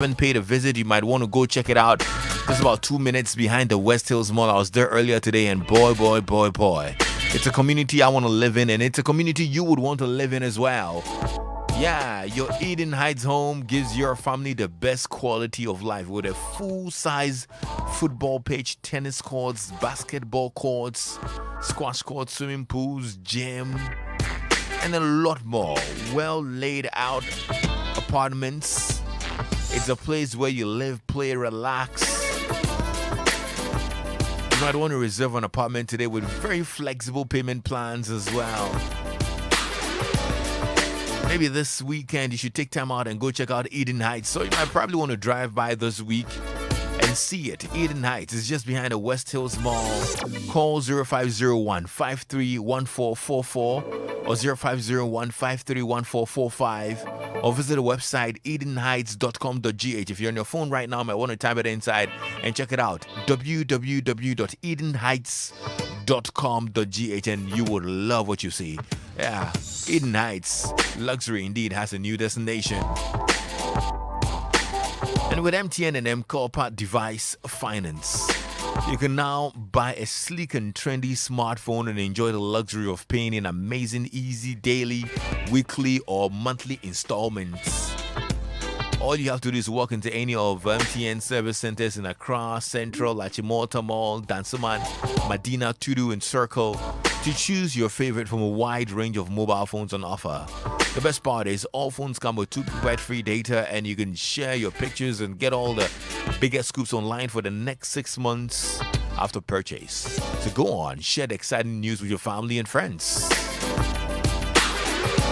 haven't paid a visit, you might want to go check it out. It's about 2 minutes behind the West Hills Mall. I was there earlier today, and boy, it's a community I want to live in, and it's a community you would want to live in as well. Yeah, your Eden Heights home gives your family the best quality of life with a full-size football pitch, tennis courts, basketball courts, squash courts, swimming pools, gym, and a lot more. Well laid out apartments. It's a place where you live, play, relax. You might want to reserve an apartment today with very flexible payment plans as well. Maybe this weekend you should take time out and go check out Eden Heights. So you might probably want to drive by this week and see it. Eden Heights is just behind the West Hills Mall. Call 0501 531444 or 0501 531445 or visit the website edenheights.com.gh. If you're on your phone right now, you might want to type it inside and check it out. www.edenheights.com.gh, and you would love what you see. Yeah, Eden Heights, luxury indeed, has a new destination. And with MTN and M-Corp Device Finance, you can now buy a sleek and trendy smartphone and enjoy the luxury of paying in amazing, easy, daily, weekly, or monthly installments. All you have to do is walk into any of MTN service centers in Accra, Central, Achimota Mall, Dansoman, Medina, Tudu, and Circle to choose your favorite from a wide range of mobile phones on offer. The best part is all phones come with 2 GB free data, and you can share your pictures and get all the biggest scoops online for the next 6 months after purchase. So go on, share the exciting news with your family and friends.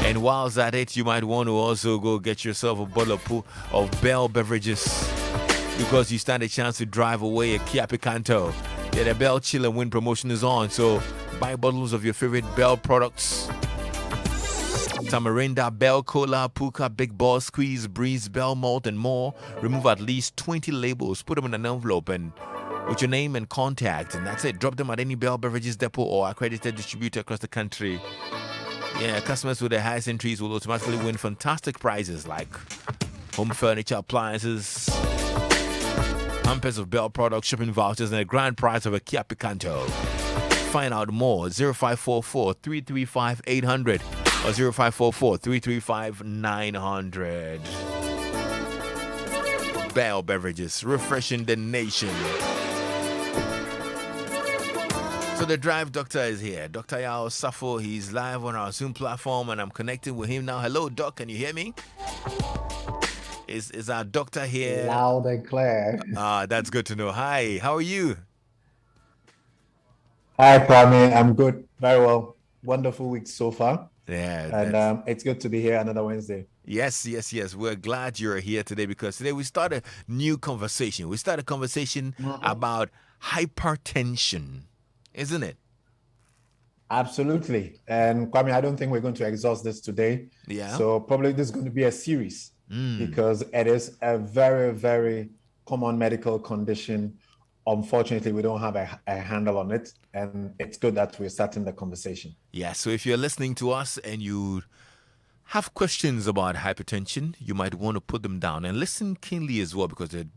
And whilst at it, you might want to also go get yourself a bottle of Bell beverages because you stand a chance to drive away a Kia Picanto. Yeah, the Bell Chill and Win promotion is on, so buy bottles of your favorite Bell products. Tamarinda, Bell Cola, Puka, Big Ball, Squeeze, Breeze, Bell Malt, and more. Remove at least 20 labels, put them in an envelope, and with your name and contact, and that's it. Drop them at any Bell Beverages depot or accredited distributor across the country. Yeah, customers with the highest entries will automatically win fantastic prizes like home furniture, appliances, hampers of Bell products, shipping vouchers, and a grand prize of a Kia Picanto. Find out more 0544 335 800 or 0544 335 900. Bell Beverages, refreshing the nation. So the Drive Doctor is here. Dr. Yao Safo, he's live on our Zoom platform, and I'm connecting with him now. Hello, Doc, can you hear me? Is our doctor here? Loud and clear. That's good to know. Hi, how are you? Hi, Kwame. I'm good. Very well. Wonderful week so far. Yeah. And it's good to be here another Wednesday. Yes. We're glad you're here today because today we start a new conversation. We start a conversation about hypertension, isn't it? Absolutely. And Kwame, I don't think we're going to exhaust this today. Yeah. So probably this is going to be a series because it is a very, very common medical condition. Unfortunately, we don't have a handle on it, and it's good that we're starting the conversation. Yeah, so if you're listening to us and you have questions about hypertension, you might want to put them down and listen keenly as well, because the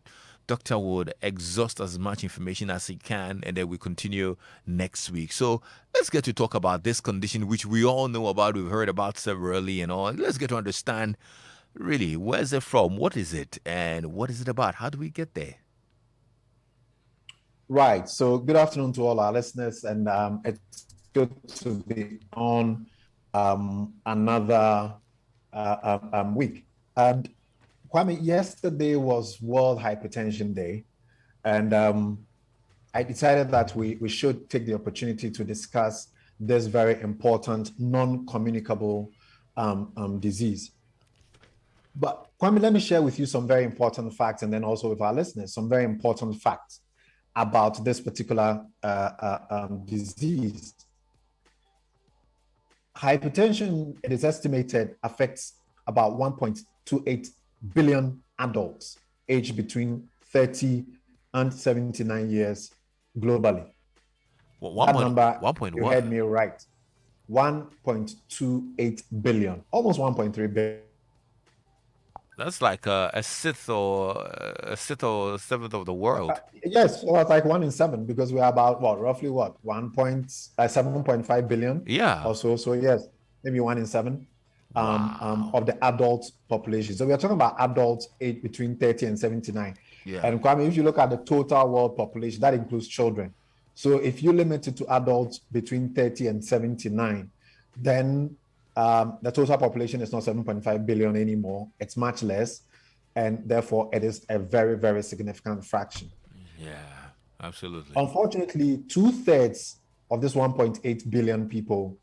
doctor would exhaust as much information as he can, and then we continue next week. So let's get to talk about this condition, which we all know about, we've heard about severally and all. Let's get to understand, really, where's it from, what is it, and what is it about? How do we get there? Right. So good afternoon to all our listeners, and it's good to be on another week. And Kwame, yesterday was World Hypertension Day, and I decided that we should take the opportunity to discuss this very important non-communicable disease. But Kwame, let me share with you some very important facts, and then also with our listeners, some very important facts about this particular disease. Hypertension, it is estimated, affects about 1.28 billion adults aged between 30 and 79 years globally. Well, that number, 1. you heard me right, 1.28 billion, almost 1.3 billion. That's like a sixth or seventh of the world. Yes, well, it's like 1 in 7 because we are about what, roughly what, 7.5 billion Yeah. or so. So yes, maybe 1 in 7 Wow. of the adult population. So we are talking about adults aged between 30 and 79. Yeah. And Kwame, if you look at the total world population, that includes children. So if you limit it to adults between 30 and 79, then the total population is not 7.5 billion anymore. It's much less. And therefore, it is a very, very significant fraction. Yeah. Absolutely. Unfortunately, 2/3 of this 1.8 billion people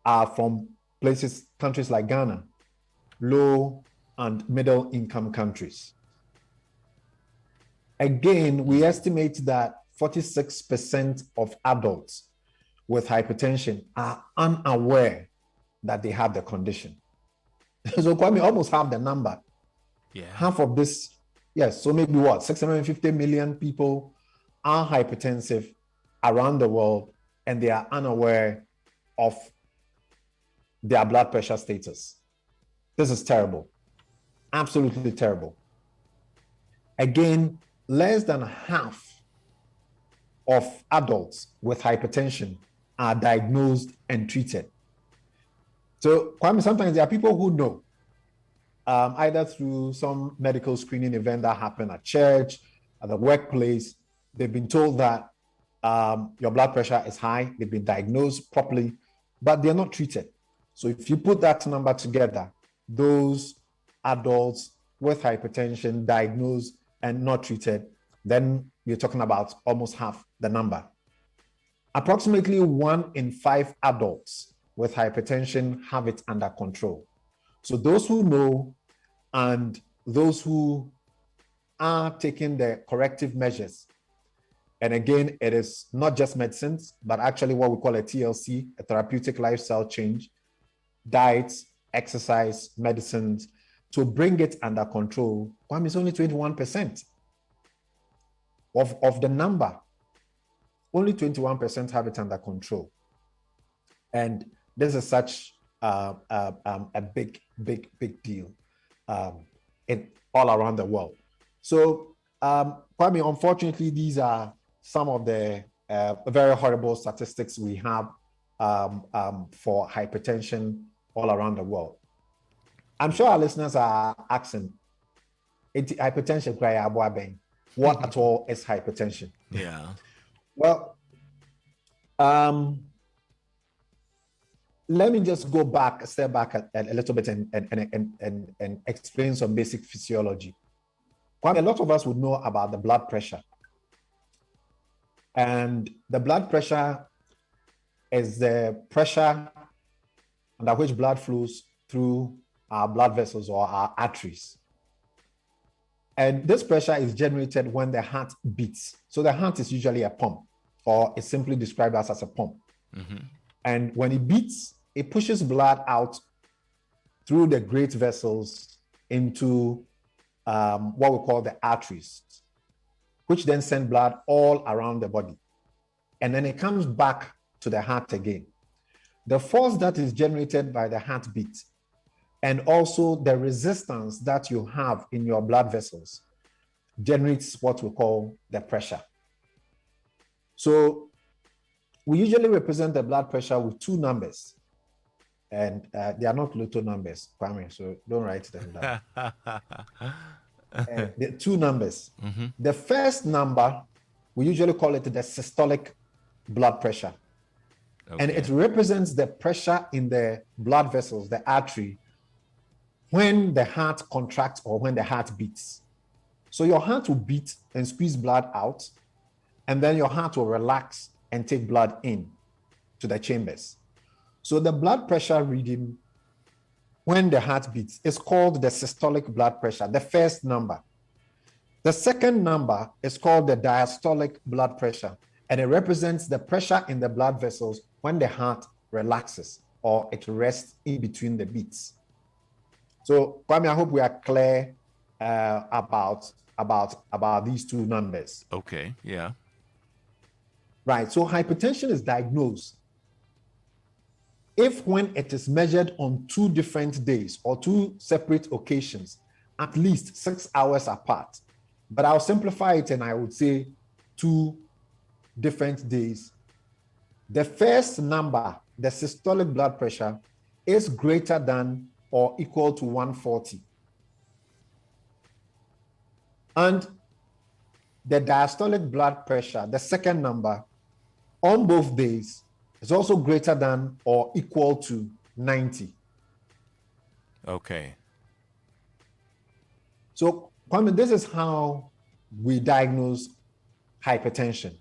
are from countries like Ghana, low and middle income countries. Again, we estimate that 46% of adults with hypertension are unaware that they have the condition. So Kwame, almost half the number. Yeah. Half of this, yes, so maybe what, 650 million people are hypertensive around the world, and they are unaware of their blood pressure status. This is terrible, absolutely terrible. Again, less than half of adults with hypertension are diagnosed and treated. So, Kwame, sometimes there are people who know, either through some medical screening event that happened at church, at the workplace. They've been told that your blood pressure is high. They've been diagnosed properly, but they're not treated. So if you put that number together, those adults with hypertension diagnosed and not treated, then you're talking about almost half the number. Approximately 1 in 5 adults with hypertension have it under control. So those who know and those who are taking the corrective measures, and again, it is not just medicines, but actually what we call a TLC, a therapeutic lifestyle change, diets, exercise, medicines, to bring it under control. Kwame, is only 21% of the number. Only 21% have it under control. And this is such a big deal all around the world. So, Kwame, unfortunately, these are some of the very horrible statistics we have for hypertension all around the world. I'm sure our listeners are asking, hypertension, what at all is hypertension? Yeah. Well, let me just go back, a step back a little bit and explain some basic physiology. Quite a lot of us would know about the blood pressure. And the blood pressure is the pressure under which blood flows through our blood vessels or our arteries. And this pressure is generated when the heart beats. So the heart is usually a pump, or it's simply described as a pump. Mm-hmm. And when it beats, it pushes blood out through the great vessels into what we call the arteries, which then send blood all around the body. And then it comes back to the heart again. The force that is generated by the heartbeat and also the resistance that you have in your blood vessels generates what we call the pressure. So we usually represent the blood pressure with 2 numbers. And they are not Lotto numbers, Kwame, so don't write them down. The 2 numbers. Mm-hmm. The first number, we usually call it the systolic blood pressure. Okay. And it represents the pressure in the blood vessels, the artery, when the heart contracts or when the heart beats. So your heart will beat and squeeze blood out, and then your heart will relax and take blood in to the chambers. So the blood pressure reading when the heart beats is called the systolic blood pressure, the first number. The second number is called the diastolic blood pressure, and it represents the pressure in the blood vessels when the heart relaxes or it rests in between the beats. So, Kwame, I hope we are clear about these 2 numbers. Okay, yeah. Right, so hypertension is diagnosed if when it is measured on 2 different days or 2 separate occasions, at least 6 hours apart. But I'll simplify it and I would say 2 different days. The first number, the systolic blood pressure, is greater than or equal to 140. And the diastolic blood pressure, the second number, on both days is also greater than or equal to 90. Okay. So, Kwame, this is how we diagnose hypertension.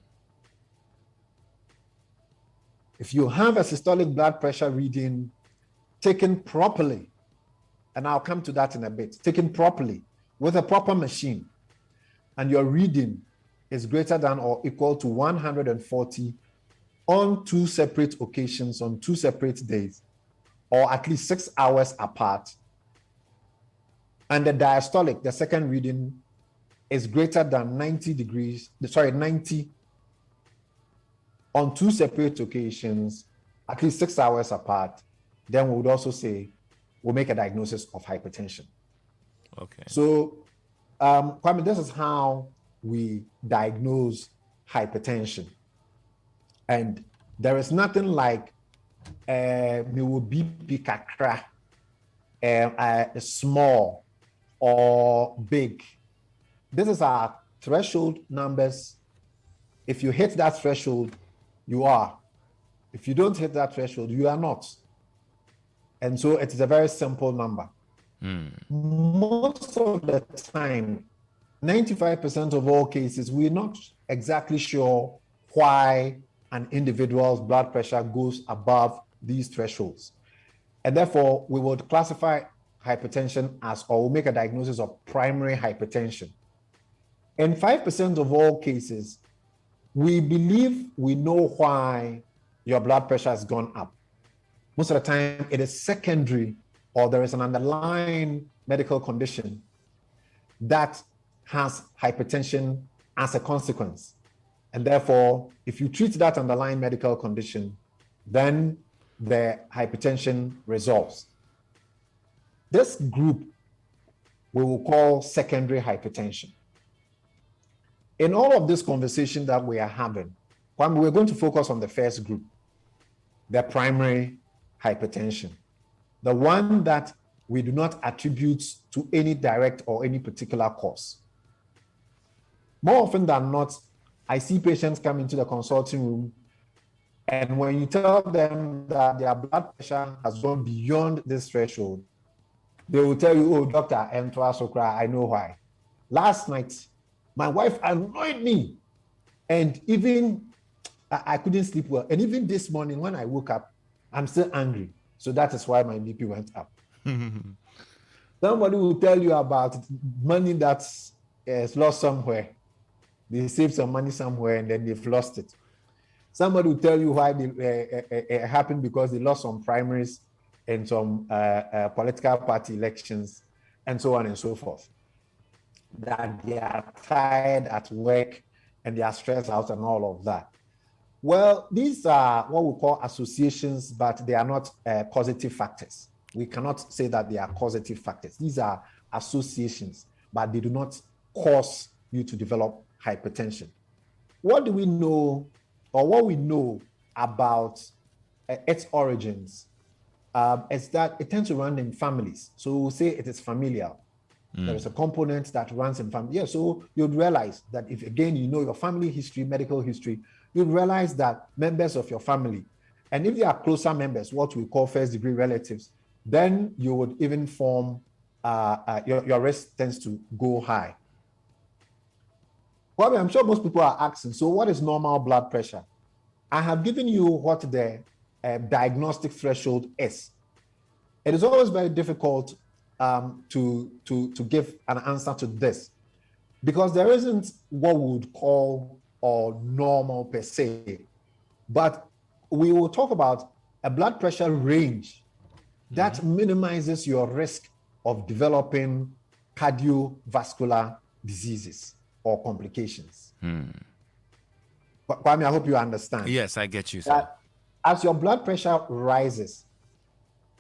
If you have a systolic blood pressure reading taken properly, and I'll come to that in a bit, taken properly with a proper machine, and your reading is greater than or equal to 140 on 2 separate occasions, on 2 separate days, or at least 6 hours apart, and the diastolic, the second reading, is greater than 90 on 2 separate occasions, at least 6 hours apart, then we would also say we'll make a diagnosis of hypertension. Okay. So, Kwame, this is how we diagnose hypertension. And there is nothing like me will BP kakra, small or big. This is our threshold numbers. If you hit that threshold, you are. If you don't hit that threshold, you are not. And so it is a very simple number. Most of the time, 95% of all cases, we're not exactly sure why an individual's blood pressure goes above these thresholds. And therefore, we would classify hypertension as, or we'll make a diagnosis of primary hypertension. In 5% of all cases, we believe we know why your blood pressure has gone up. Most of the time, it is secondary, or there is an underlying medical condition that has hypertension as a consequence. And therefore, if you treat that underlying medical condition, then the hypertension resolves. This group we will call secondary hypertension. In all of this conversation that we are having, we're going to focus on the first group, the primary hypertension, the one that we do not attribute to any direct or any particular cause. More often than not, I see patients come into the consulting room, and when you tell them that their blood pressure has gone beyond this threshold, they will tell you, oh, doctor, I know why. Last night, my wife annoyed me, and even I couldn't sleep well. And even this morning, when I woke up, I'm still angry. So that is why my BP went up. Somebody will tell you about money that's lost somewhere. They saved some money somewhere and then they've lost it. Somebody will tell you why it happened because they lost some primaries and some political party elections and so on and so forth. That they are tired at work and they are stressed out and all of that. Well, these are what we call associations, but they are not causative factors. We cannot say that they are causative factors. These are associations, but they do not cause you to develop hypertension. What do we know, or what we know about its origins is that it tends to run in families. So we'll say it is familial. There is a component that runs in family. Yeah, so you'd realize that if, again, you know your family history, medical history, you'd realize that members of your family, and if they are closer members, what we call first-degree relatives, then you would even form, your risk tends to go high. Well, I'm sure most people are asking, so what is normal blood pressure? I have given you what the diagnostic threshold is. It is always very difficult to give an answer to this, because there isn't what we would call or normal per se, but we will talk about a blood pressure range that minimizes your risk of developing cardiovascular diseases or complications. Kwame, I hope you understand. Yes, I get you, sir. That as your blood pressure rises,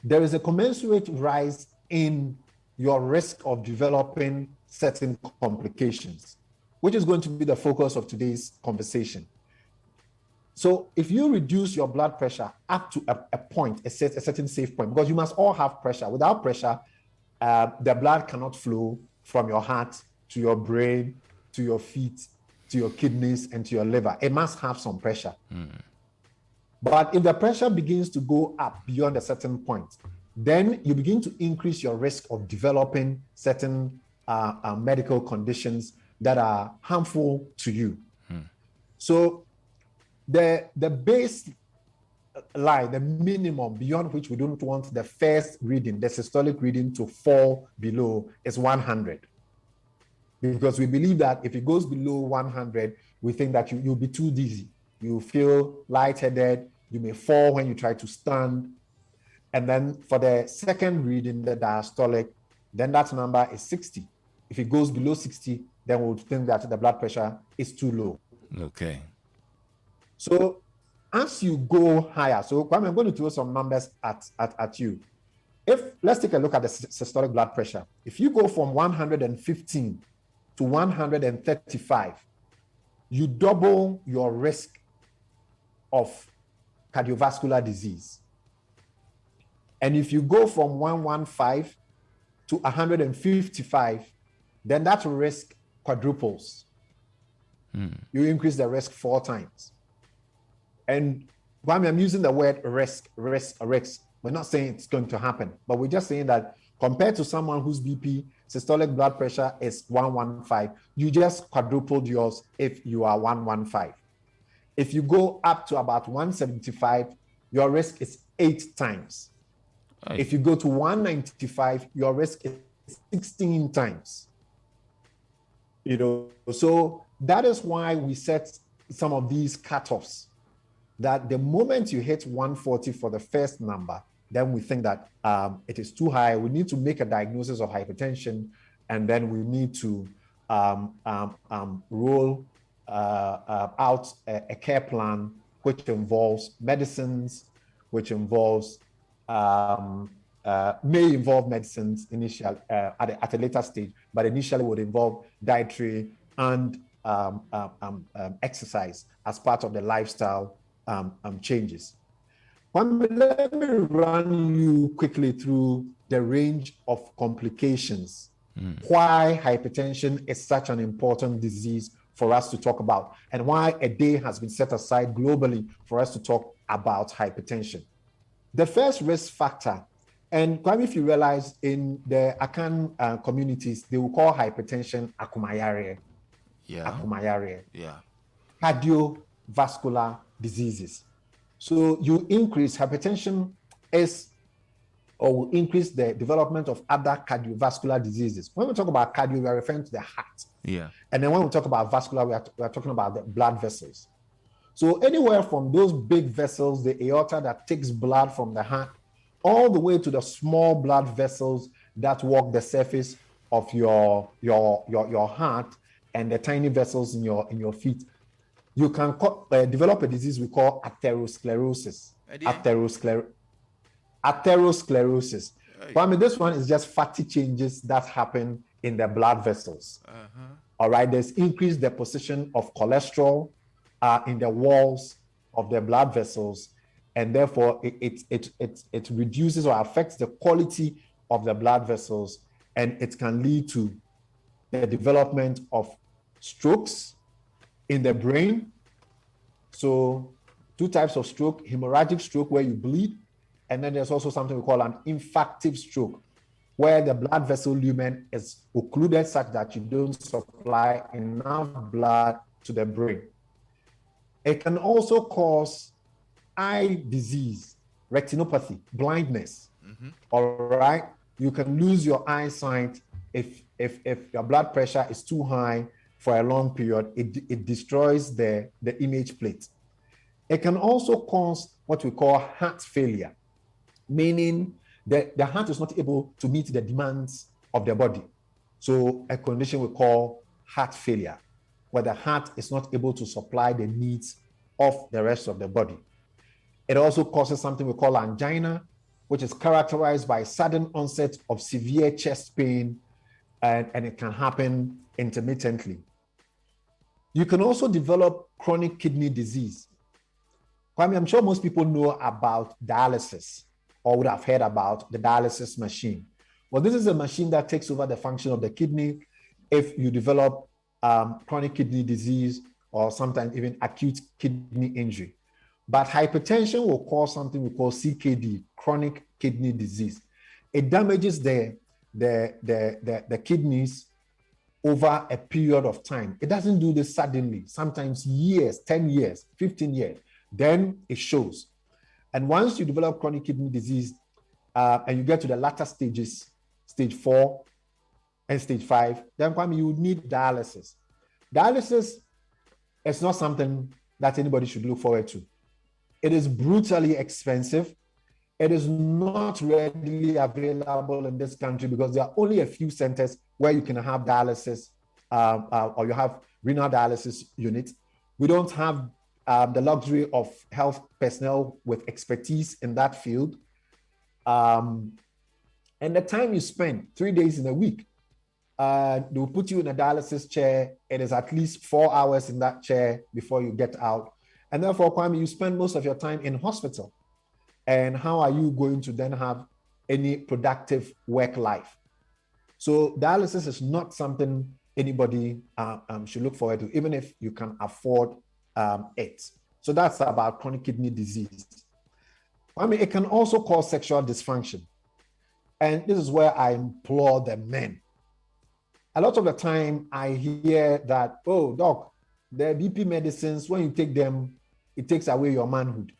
there is a commensurate rise in your risk of developing certain complications, which is going to be the focus of today's conversation. So if you reduce your blood pressure up to a point, a certain safe point, because you must all have pressure. Without pressure, the blood cannot flow from your heart to your brain, to your feet, to your kidneys, and to your liver. It must have some pressure. But if the pressure begins to go up beyond a certain point, then you begin to increase your risk of developing certain medical conditions that are harmful to you. So the base line, the minimum beyond which we don't want the first reading, the systolic reading, to fall below is 100. Because we believe that if it goes below 100, we think that you'll be too dizzy. You feel lightheaded. You may fall when you try to stand. And then for the second reading, the diastolic, then that number is 60. If it goes below 60, then we'll think that the blood pressure is too low. Okay. So as you go higher, so Kwame, I'm going to throw some numbers at you. Let's take a look at the systolic blood pressure. If you go from 115 to 135, you double your risk of cardiovascular disease. And if you go from 115 to 155, then that risk quadruples. You increase the risk 4 times. And Kwame, I'm using the word risk. We're not saying it's going to happen, but we're just saying that compared to someone whose BP, systolic blood pressure is 115, you just quadrupled yours if you are 115. If you go up to about 175, your risk is 8 times. Aye. If you go to 195, your risk is 16 times. So that is why we set some of these cutoffs, that the moment you hit 140 for the first number, then we think that it is too high. We need to make a diagnosis of hypertension, and then we need to roll out a care plan which involves medicines, which involves may involve medicines initially at a later stage, but initially would involve dietary and exercise as part of the lifestyle changes. Let me run you quickly through the range of complications, why hypertension is such an important disease for us to talk about, and why a day has been set aside globally for us to talk about hypertension. The first risk factor, and Kwame, if you realize in the Akan communities, they will call hypertension akumayare. Akumayare. Yeah. Cardiovascular diseases. So you increase hypertension will increase the development of other cardiovascular diseases. When we talk about cardio, we are referring to the heart. Yeah. And then when we talk about vascular, we are talking about the blood vessels. So anywhere from those big vessels, the aorta that takes blood from the heart, all the way to the small blood vessels that walk the surface of your heart, and the tiny vessels in your feet, you can develop a disease we call atherosclerosis. Atherosclerosis. But I mean, this one is just fatty changes that happen in the blood vessels. All right, there's increased deposition of cholesterol in the walls of the blood vessels, and therefore it reduces or affects the quality of the blood vessels, and it can lead to the development of strokes in the brain. So 2 types of stroke: hemorrhagic stroke, where you bleed, and then there's also something we call an infarctive stroke, where the blood vessel lumen is occluded such that you don't supply enough blood to the brain. It can also cause eye disease, retinopathy, blindness. All right, you can lose your eyesight if your blood pressure is too high for a long period. It destroys the image plate. It can also cause what we call heart failure, meaning that the heart is not able to meet the demands of the body. So a condition we call heart failure, where the heart is not able to supply the needs of the rest of the body. It also causes something we call angina, which is characterized by sudden onset of severe chest pain, and it can happen intermittently. You can also develop chronic kidney disease. Kwame, I'm sure most people know about dialysis or would have heard about the dialysis machine. Well, this is a machine that takes over the function of the kidney if you develop chronic kidney disease or sometimes even acute kidney injury. But hypertension will cause something we call CKD, chronic kidney disease. It damages the kidneys over a period of time. It doesn't do this suddenly, sometimes years, 10 years, 15 years, then it shows. And once you develop chronic kidney disease and you get to the latter stages, stage 4 and stage 5, then you would need dialysis. Dialysis is not something that anybody should look forward to. It is brutally expensive. It is not readily available in this country because there are only a few centers where you can have dialysis or you have renal dialysis units. We don't have the luxury of health personnel with expertise in that field. And the time you spend, 3 days in a week, they will put you in a dialysis chair. It is at least 4 hours in that chair before you get out. And therefore, Kwame, you spend most of your time in hospital. And how are you going to then have any productive work life? So dialysis is not something anybody should look forward to, even if you can afford it. So that's about chronic kidney disease. I mean, it can also cause sexual dysfunction. And this is where I implore the men. A lot of the time I hear that, oh, doc, the BP medicines, when you take them, it takes away your manhood.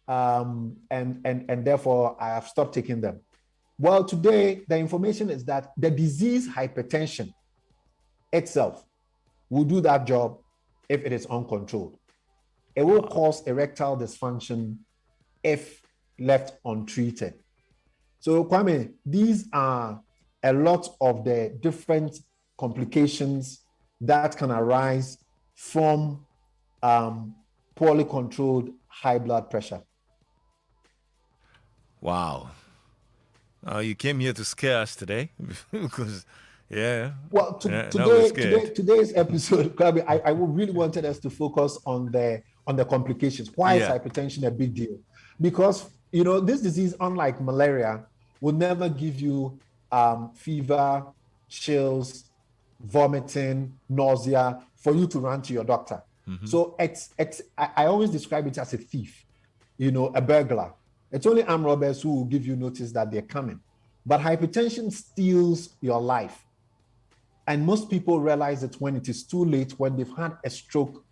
And therefore I have stopped taking them. Well, today the information is that the disease hypertension itself will do that job if it is uncontrolled. It will cause erectile dysfunction if left untreated. So Kwame, these are a lot of the different complications that can arise from poorly controlled high blood pressure. Wow. You came here to scare us today because, yeah. Well, today's episode, Krabi, I really wanted us to focus on the complications. Why is hypertension a big deal? Because, you know, this disease, unlike malaria, will never give you fever, chills, vomiting, nausea for you to run to your doctor. Mm-hmm. So I always describe it as a thief, you know, a burglar. It's only armed robbers who will give you notice that they're coming. But hypertension steals your life. And most people realize it when it is too late, when they've had a stroke,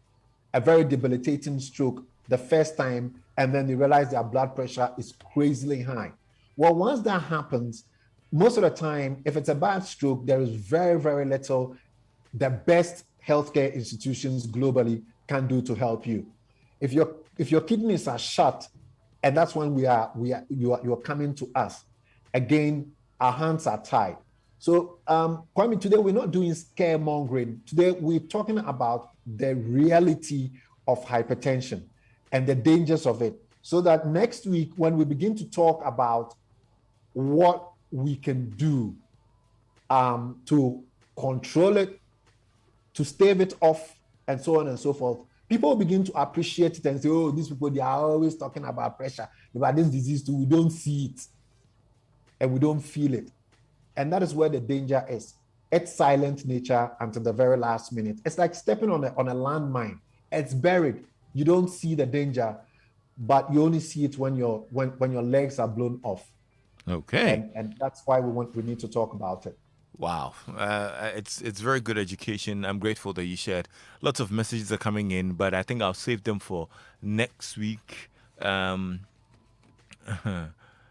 a very debilitating stroke the first time, and then they realize their blood pressure is crazily high. Well, once that happens, most of the time, if it's a bad stroke, there is very, very little the best healthcare institutions globally can do to help you. If your kidneys are shut, and that's when you are coming to us. Again, our hands are tied. So, Kwame, today we're not doing scaremongering. Today we're talking about the reality of hypertension and the dangers of it. So that next week, when we begin to talk about what we can do to control it, to stave it off, and so on and so forth, people begin to appreciate it and say, oh, these people, they are always talking about pressure. About this disease too, we don't see it and we don't feel it. And that is where the danger is. It's silent nature until the very last minute. It's like stepping on a landmine. It's buried. You don't see the danger, but you only see it when your legs are blown off. Okay. And that's why we need to talk about it. Wow. It's very good education. I'm grateful that you shared. Lots of messages are coming in, but I think I'll save them for next week. Can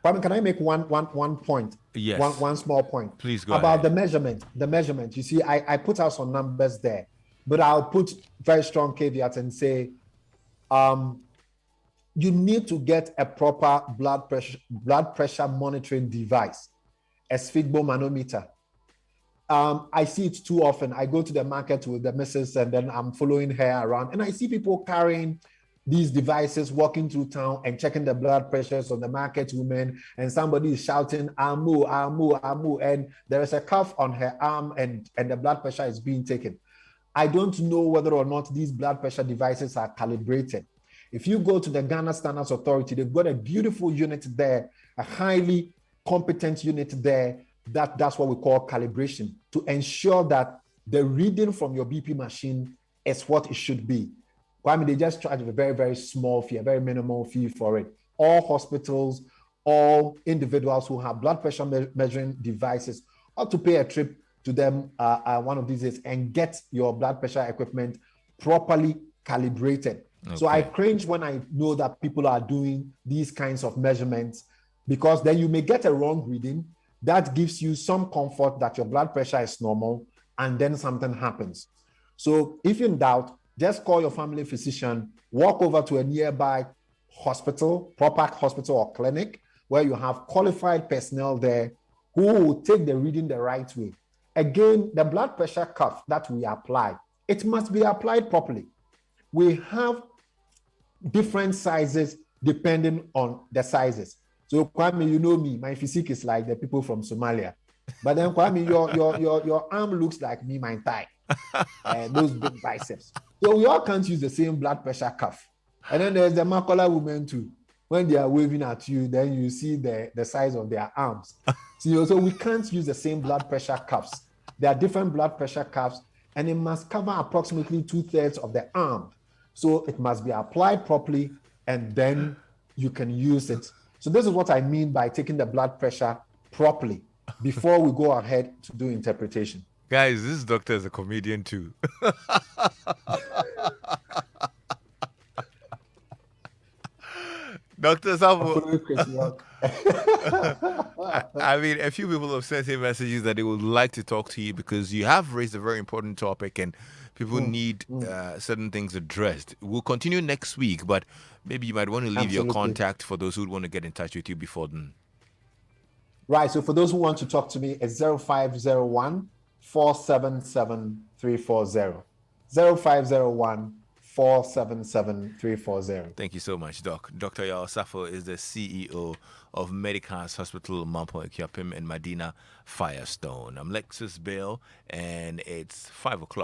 I make one point? Yes. One small point. Please go about ahead. the measurement. You see, I put out some numbers there, but I'll put very strong caveats and say, you need to get a proper blood pressure monitoring device, a sphygmomanometer. I see it too often. I go to the market with the missus and then I'm following her around and I see people carrying these devices walking through town and checking the blood pressures of the market women, and somebody is shouting, Amu, Amu, Amu, and there is a cuff on her arm and the blood pressure is being taken. I don't know whether or not these blood pressure devices are calibrated. If you go to the Ghana Standards Authority, they've got a beautiful unit there, a highly competent unit there that's what we call calibration, to ensure that the reading from your BP machine is what it should be. Well, I mean, they just charge a very, very small fee, a very minimal fee for it. All hospitals, all individuals who have blood pressure measuring devices ought to pay a trip to them one of these days and get your blood pressure equipment properly calibrated. Okay. So I cringe when I know that people are doing these kinds of measurements, because then you may get a wrong reading that gives you some comfort that your blood pressure is normal, and then something happens. So if in doubt, just call your family physician, walk over to a nearby hospital, proper hospital or clinic, where you have qualified personnel there who will take the reading the right way. Again, the blood pressure cuff that we apply, it must be applied properly. We have different sizes depending on the sizes. So Kwame, you know me, my physique is like the people from Somalia. But then Kwame, your arm looks like me, my thigh. Those big biceps. So we all can't use the same blood pressure cuff. And then there's the Makola women too. When they are waving at you, then you see the size of their arms. So we can't use the same blood pressure cuffs. There are different blood pressure cuffs, and it must cover approximately 2/3 of the arm. So it must be applied properly, and then you can use it. So this is what I mean by taking the blood pressure properly before we go ahead to do interpretation. Guys, this doctor is a comedian too. Dr. Sabo. I mean, a few people have sent in messages that they would like to talk to you because you have raised a very important topic and people need certain things addressed. We'll continue next week, but maybe you might want to leave your contact for those who would want to get in touch with you before then. Right. So for those who want to talk to me, it's 0501 477 340. 0501 477 340. Thank you so much, Doc. Dr. Yao Safo is the CEO of Medicas Hospital, Mampo Ekiapim, and Medina Firestone. I'm Lexis Bale, and it's 5 o'clock.